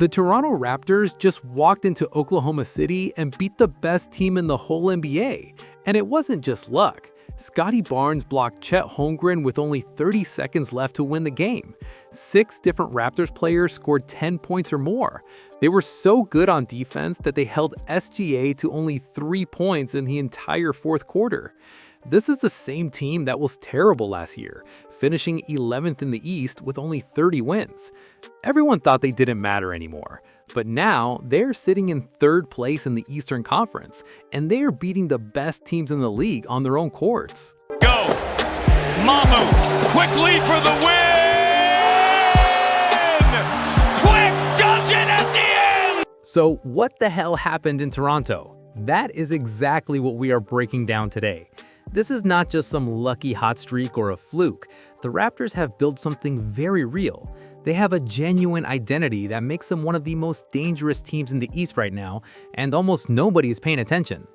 The Toronto Raptors just walked into Oklahoma City and beat the best team in the whole NBA. And it wasn't just luck. Scottie Barnes blocked Chet Holmgren with only 30 seconds left to win the game. 6 different Raptors players scored 10 points or more. They were so good on defense that they held SGA to only 3 points in the entire fourth quarter. This is the same team that was terrible last year, finishing 11th in the East with only 30 wins. Everyone thought they didn't matter anymore, but now they're sitting in 3rd place in the Eastern Conference, and they are beating the best teams in the league on their own courts. Go! Mamu, quickly for the win! Quick, Johnson at the end! So what the hell happened in Toronto? That is exactly what we are breaking down today. This is not just some lucky hot streak or a fluke. The Raptors have built something very real. They have a genuine identity that makes them one of the most dangerous teams in the East right now, and almost nobody is paying attention.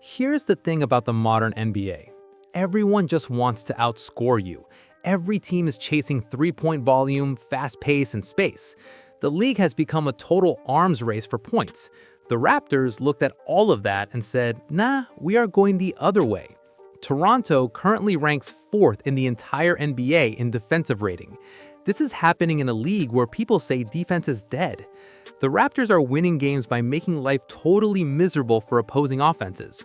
Here's the thing about the modern NBA. Everyone just wants to outscore you. Every team is chasing three-point volume, fast pace, and space. The league has become a total arms race for points. The Raptors looked at all of that and said, nah, we are going the other way. Toronto currently ranks 4th in the entire NBA in defensive rating. This is happening in a league where people say defense is dead. The Raptors are winning games by making life totally miserable for opposing offenses.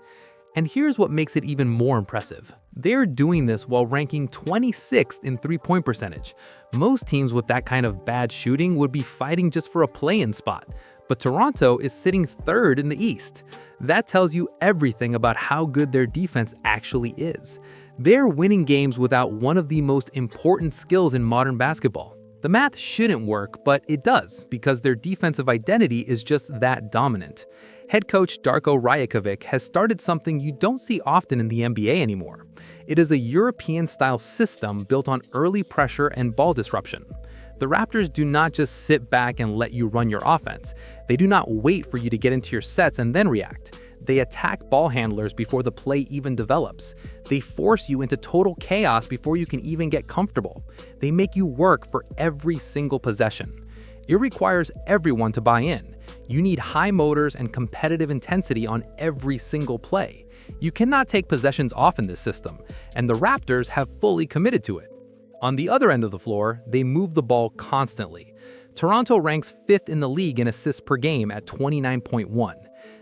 And here's what makes it even more impressive. They're doing this while ranking 26th in three-point percentage. Most teams with that kind of bad shooting would be fighting just for a play-in spot. But Toronto is sitting 3rd in the East. That tells you everything about how good their defense actually is. They're winning games without one of the most important skills in modern basketball. The math shouldn't work, but it does, because their defensive identity is just that dominant. Head coach Darko Rajakovic has started something you don't see often in the NBA anymore. It is a European-style system built on early pressure and ball disruption. The Raptors do not just sit back and let you run your offense. They do not wait for you to get into your sets and then react. They attack ball handlers before the play even develops. They force you into total chaos before you can even get comfortable. They make you work for every single possession. It requires everyone to buy in. You need high motors and competitive intensity on every single play. You cannot take possessions off in this system, and the Raptors have fully committed to it. On the other end of the floor, they move the ball constantly. Toronto ranks 5th in the league in assists per game at 29.1.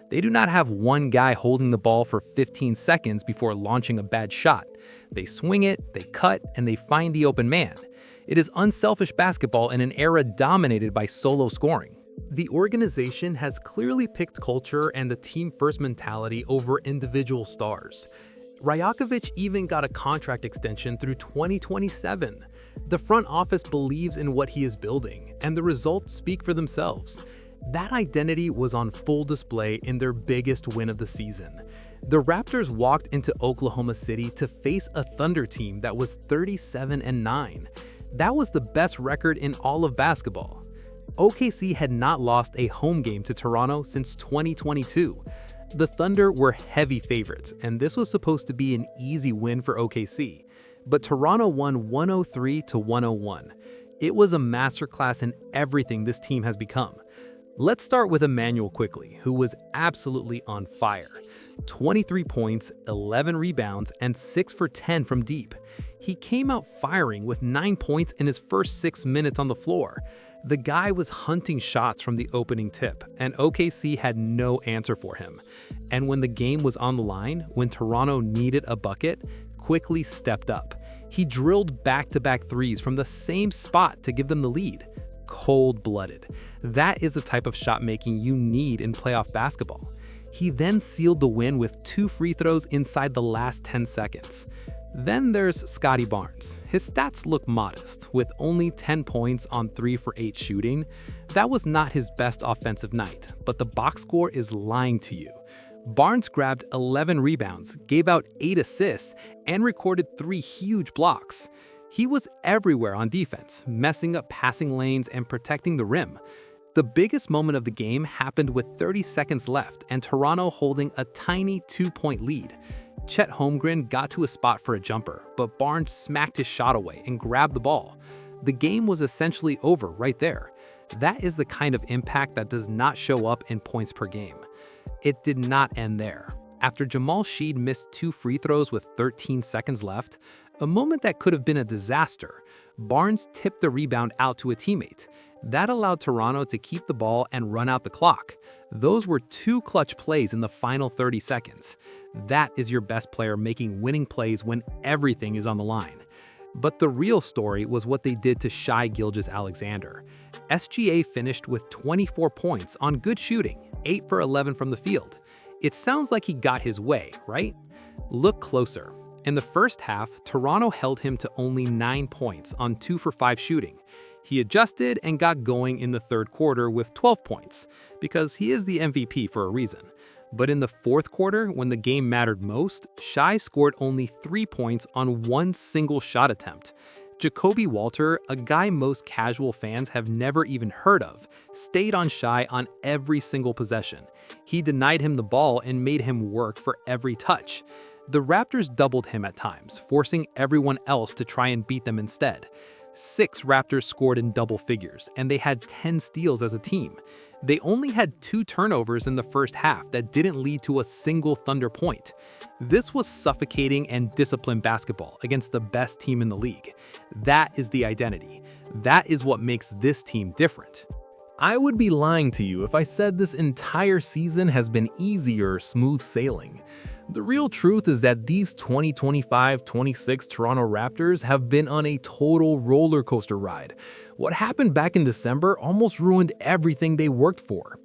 They do not have one guy holding the ball for 15 seconds before launching a bad shot. They swing it, they cut, and they find the open man. It is unselfish basketball in an era dominated by solo scoring. The organization has clearly picked culture and the team-first mentality over individual stars. Rajakovic even got a contract extension through 2027. The front office believes in what he is building, and the results speak for themselves. That identity was on full display in their biggest win of the season. The Raptors walked into Oklahoma City to face a Thunder team that was 37-9. That was the best record in all of basketball. OKC had not lost a home game to Toronto since 2022. The Thunder were heavy favorites, and this was supposed to be an easy win for OKC. But Toronto won 103-101. It was a masterclass in everything this team has become. Let's start with Emmanuel quickly, who was absolutely on fire. 23 points, 11 rebounds, and 6 for 10 from deep. He came out firing with 9 points in his first 6 minutes on the floor. The guy was hunting shots from the opening tip, and OKC had no answer for him. And when the game was on the line, when Toronto needed a bucket, quickly stepped up. He drilled back-to-back threes from the same spot to give them the lead. Cold-blooded. That is the type of shot-making you need in playoff basketball. He then sealed the win with 2 free throws inside the last 10 seconds. Then there's Scottie Barnes. His stats look modest, with only 10 points on 3 for 8 shooting. That was not his best offensive night, but the box score is lying to you. Barnes grabbed 11 rebounds, gave out 8 assists, and recorded 3 huge blocks. He was everywhere on defense, messing up passing lanes and protecting the rim. The biggest moment of the game happened with 30 seconds left and Toronto holding a tiny 2-point lead. Chet Holmgren got to a spot for a jumper, but Barnes smacked his shot away and grabbed the ball. The game was essentially over right there. That is the kind of impact that does not show up in points per game. It did not end there. After Jamal Sheed missed 2 free throws with 13 seconds left, a moment that could have been a disaster, Barnes tipped the rebound out to a teammate. That allowed Toronto to keep the ball and run out the clock. Those were 2 clutch plays in the final 30 seconds. That is your best player making winning plays when everything is on the line. But the real story was what they did to Shai Gilgeous-Alexander. SGA finished with 24 points on good shooting, 8 for 11 from the field. It sounds like he got his way, right? Look closer. In the first half, Toronto held him to only 9 points on 2 for 5 shooting. He adjusted and got going in the third quarter with 12 points, because he is the MVP for a reason. But in the fourth quarter, when the game mattered most, Shai scored only 3 points on 1 single shot attempt. Jacoby Walter, a guy most casual fans have never even heard of, stayed on Shai on every single possession. He denied him the ball and made him work for every touch. The Raptors doubled him at times, forcing everyone else to try and beat them instead. 6 Raptors scored in double figures, and they had 10 steals as a team. They only had 2 turnovers in the first half that didn't lead to a single Thunder point. This was suffocating and disciplined basketball against the best team in the league. That is the identity. That is what makes this team different. I would be lying to you if I said this entire season has been easy or smooth sailing. The real truth is that these 2025-26 Toronto Raptors have been on a total roller coaster ride. What happened back in December almost ruined everything they worked for.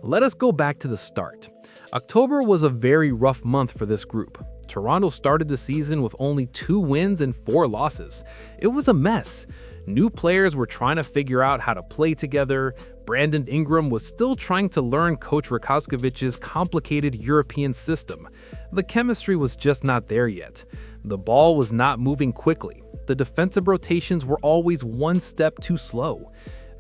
Let us go back to the start. October was a very rough month for this group. Toronto started the season with only 2 wins and 4 losses. It was a mess. New players were trying to figure out how to play together. Brandon Ingram was still trying to learn Coach Rakoskovic's complicated European system. The chemistry was just not there yet. The ball was not moving quickly. The defensive rotations were always one step too slow.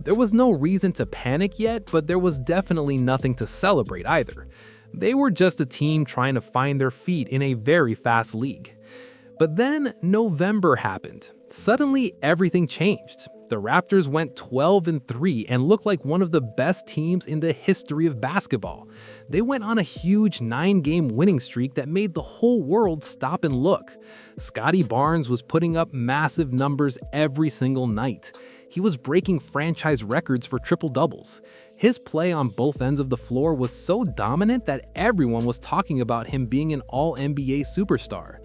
There was no reason to panic yet, but there was definitely nothing to celebrate either. They were just a team trying to find their feet in a very fast league. But then November happened. Suddenly, everything changed. The Raptors went 12-3 and looked like one of the best teams in the history of basketball. They went on a huge 9-game winning streak that made the whole world stop and look. Scottie Barnes was putting up massive numbers every single night. He was breaking franchise records for triple-doubles. His play on both ends of the floor was so dominant that everyone was talking about him being an all-NBA superstar.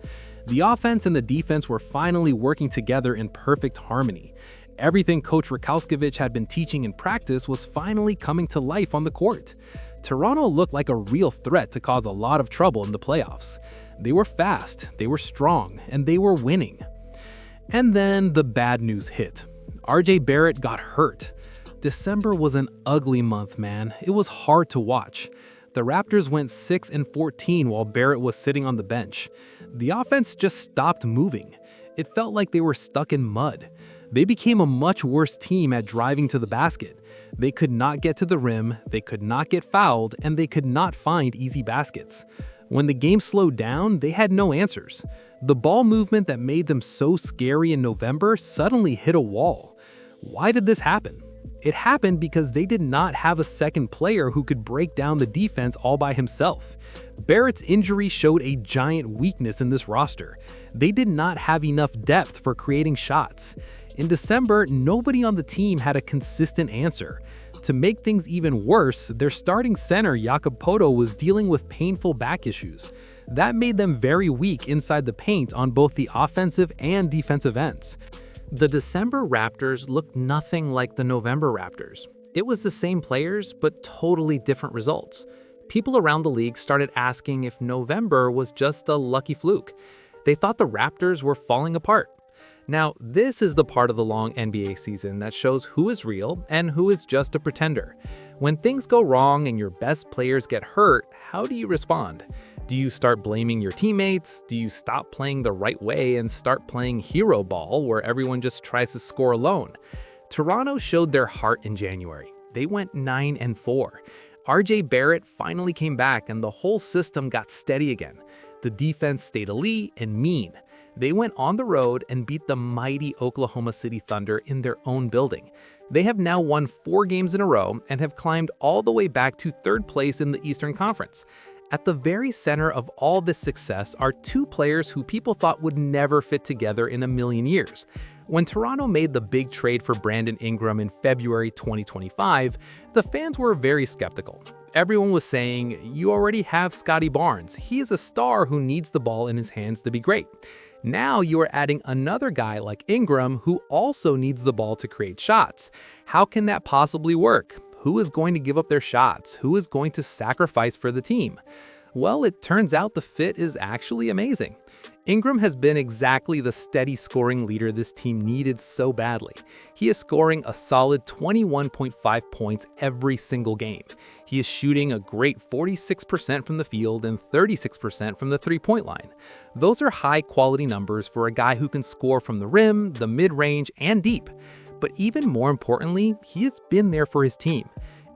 The offense and the defense were finally working together in perfect harmony. Everything Coach Rakoskovich had been teaching in practice was finally coming to life on the court. Toronto looked like a real threat to cause a lot of trouble in the playoffs. They were fast, they were strong, and they were winning. And then the bad news hit. RJ Barrett got hurt. December was an ugly month, man. It was hard to watch. The Raptors went 6-14 while Barrett was sitting on the bench. The offense just stopped moving. It felt like they were stuck in mud. They became a much worse team at driving to the basket. They could not get to the rim, they could not get fouled, and they could not find easy baskets. When the game slowed down, they had no answers. The ball movement that made them so scary in November suddenly hit a wall. Why did this happen? It happened because they did not have a second player who could break down the defense all by himself. Barrett's injury showed a giant weakness in this roster. They did not have enough depth for creating shots. In December, nobody on the team had a consistent answer. To make things even worse, their starting center, Jakob Poeltl, was dealing with painful back issues. That made them very weak inside the paint on both the offensive and defensive ends. The December Raptors looked nothing like the November Raptors. It was the same players, but totally different results. People around the league started asking if November was just a lucky fluke. They thought the Raptors were falling apart. Now, this is the part of the long NBA season that shows who is real and who is just a pretender. When things go wrong and your best players get hurt, how do you respond? Do you start blaming your teammates? Do you stop playing the right way and start playing hero ball where everyone just tries to score alone? Toronto showed their heart in January. They went 9-4. RJ Barrett finally came back and the whole system got steady again. The defense stayed elite and mean. They went on the road and beat the mighty Oklahoma City Thunder in their own building. They have now won 4 games in a row and have climbed all the way back to 3rd place in the Eastern Conference. At the very center of all this success are 2 players who people thought would never fit together in a million years. When Toronto made the big trade for Brandon Ingram in February 2025, the fans were very skeptical. Everyone was saying, "You already have Scottie Barnes. He is a star who needs the ball in his hands to be great." Now you are adding another guy like Ingram who also needs the ball to create shots. How can that possibly work? Who is going to give up their shots? Who is going to sacrifice for the team? Well, it turns out the fit is actually amazing. Ingram has been exactly the steady scoring leader this team needed so badly. He is scoring a solid 21.5 points every single game. He is shooting a great 46% from the field and 36% from the three-point line. Those are high-quality numbers for a guy who can score from the rim, the mid-range, and deep. But even more importantly, he has been there for his team.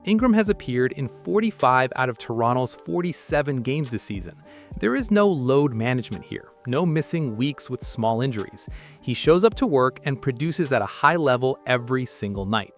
Ingram has appeared in 45 out of Toronto's 47 games this season. There is no load management here, no missing weeks with small injuries. He shows up to work and produces at a high level every single night.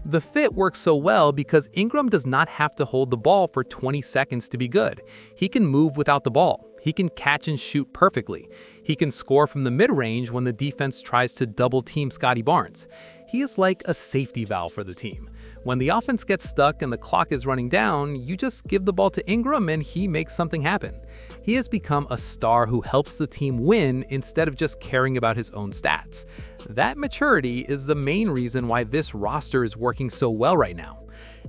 The fit works so well because Ingram does not have to hold the ball for 20 seconds to be good. He can move without the ball. He can catch and shoot perfectly. He can score from the mid-range when the defense tries to double-team Scottie Barnes. He is like a safety valve for the team. When the offense gets stuck and the clock is running down, you just give the ball to Ingram and he makes something happen. He has become a star who helps the team win instead of just caring about his own stats. That maturity is the main reason why this roster is working so well right now.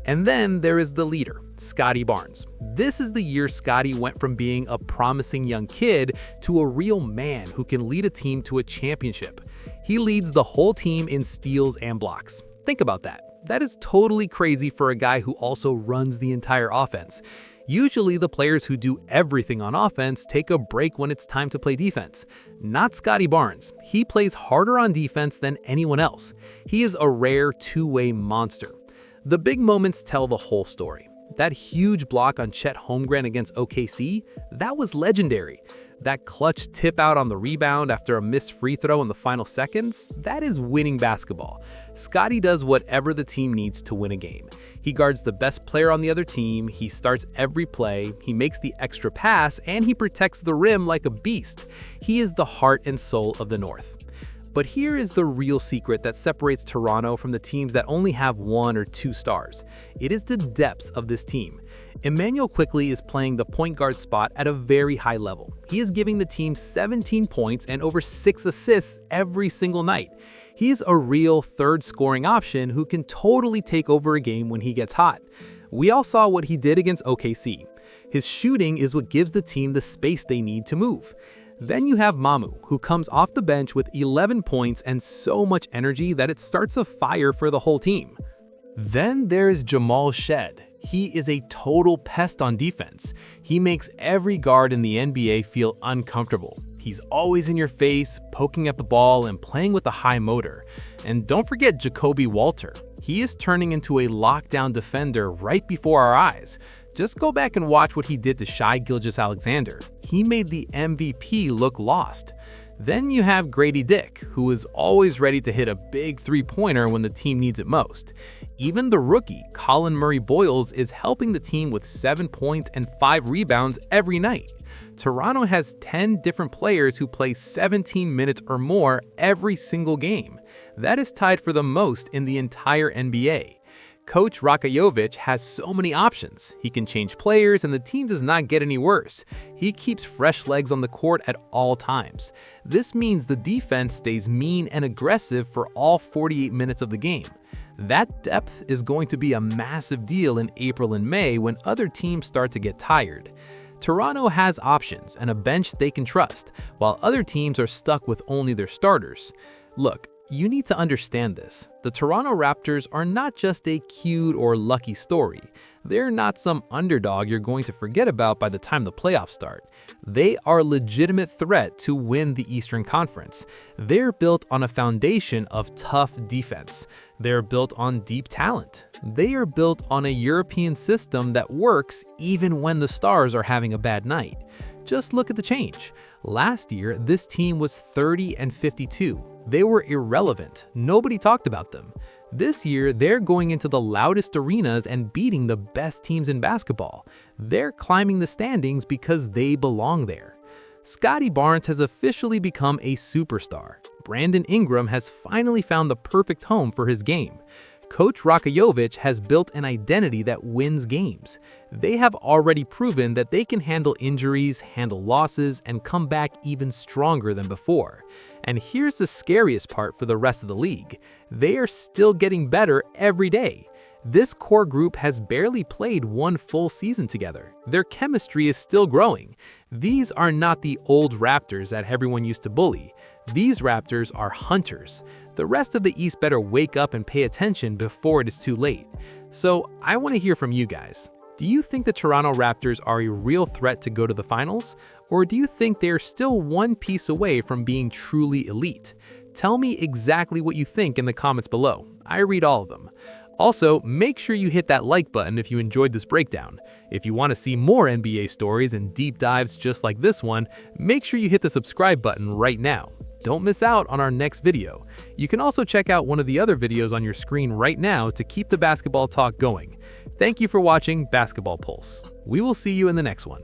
And then there is the leader, Scottie Barnes. This is the year Scottie went from being a promising young kid to a real man who can lead a team to a championship. He leads the whole team in steals and blocks. Think about that. That is totally crazy for a guy who also runs the entire offense. Usually the players who do everything on offense take a break when it's time to play defense. Not Scottie Barnes. He plays harder on defense than anyone else. He is a rare two-way monster. The big moments tell the whole story. That huge block on Chet Holmgren against OKC, that was legendary. That clutch tip out on the rebound after a missed free throw in the final seconds, that is winning basketball. Scottie does whatever the team needs to win a game. He guards the best player on the other team, he starts every play, he makes the extra pass, and he protects the rim like a beast. He is the heart and soul of the North. But here is the real secret that separates Toronto from the teams that only have 1 or 2 stars. It is the depths of this team. Immanuel Quickley is playing the point guard spot at a very high level. He is giving the team 17 points and over 6 assists every single night. He is a real third scoring option who can totally take over a game when he gets hot. We all saw what he did against OKC. His shooting is what gives the team the space they need to move. Then you have Mamu, who comes off the bench with 11 points and so much energy that it starts a fire for the whole team. Then there's Jamal Shead. He is a total pest on defense. He makes every guard in the NBA feel uncomfortable. He's always in your face, poking at the ball and playing with a high motor. And don't forget Jacoby Walter. He is turning into a lockdown defender right before our eyes. Just go back and watch what he did to Shai Gilgeous-Alexander. He made the MVP look lost. Then you have Grady Dick, who is always ready to hit a big three-pointer when the team needs it most. Even the rookie, Colin Murray-Boyles, is helping the team with 7 points and 5 rebounds every night. Toronto has 10 different players who play 17 minutes or more every single game. That is tied for the most in the entire NBA. Coach Rakajovic has so many options. He can change players and the team does not get any worse. He keeps fresh legs on the court at all times. This means the defense stays mean and aggressive for all 48 minutes of the game. That depth is going to be a massive deal in April and May when other teams start to get tired. Toronto has options and a bench they can trust, while other teams are stuck with only their starters. Look, you need to understand this. The Toronto Raptors are not just a cute or lucky story. They're not some underdog you're going to forget about by the time the playoffs start. They are a legitimate threat to win the Eastern Conference. They're built on a foundation of tough defense. They're built on deep talent. They are built on a European system that works even when the stars are having a bad night. Just look at the change. Last year, this team was 30-52. They were irrelevant. Nobody talked about them. This year, they're going into the loudest arenas and beating the best teams in basketball. They're climbing the standings because they belong there. Scottie Barnes has officially become a superstar. Brandon Ingram has finally found the perfect home for his game. Coach Rakojovic has built an identity that wins games. They have already proven that they can handle injuries, handle losses, and come back even stronger than before. And here's the scariest part for the rest of the league. They are still getting better every day. This core group has barely played one full season together. Their chemistry is still growing. These are not the old Raptors that everyone used to bully. These Raptors are hunters. The rest of the East better wake up and pay attention before it is too late. So I want to hear from you guys. Do you think the Toronto Raptors are a real threat to go to the finals? Or do you think they're still one piece away from being truly elite? Tell me exactly what you think in the comments below. I read all of them. Also, make sure you hit that like button if you enjoyed this breakdown. If you want to see more NBA stories and deep dives just like this one, make sure you hit the subscribe button right now. Don't miss out on our next video. You can also check out one of the other videos on your screen right now to keep the basketball talk going. Thank you for watching Basketball Pulse. We will see you in the next one.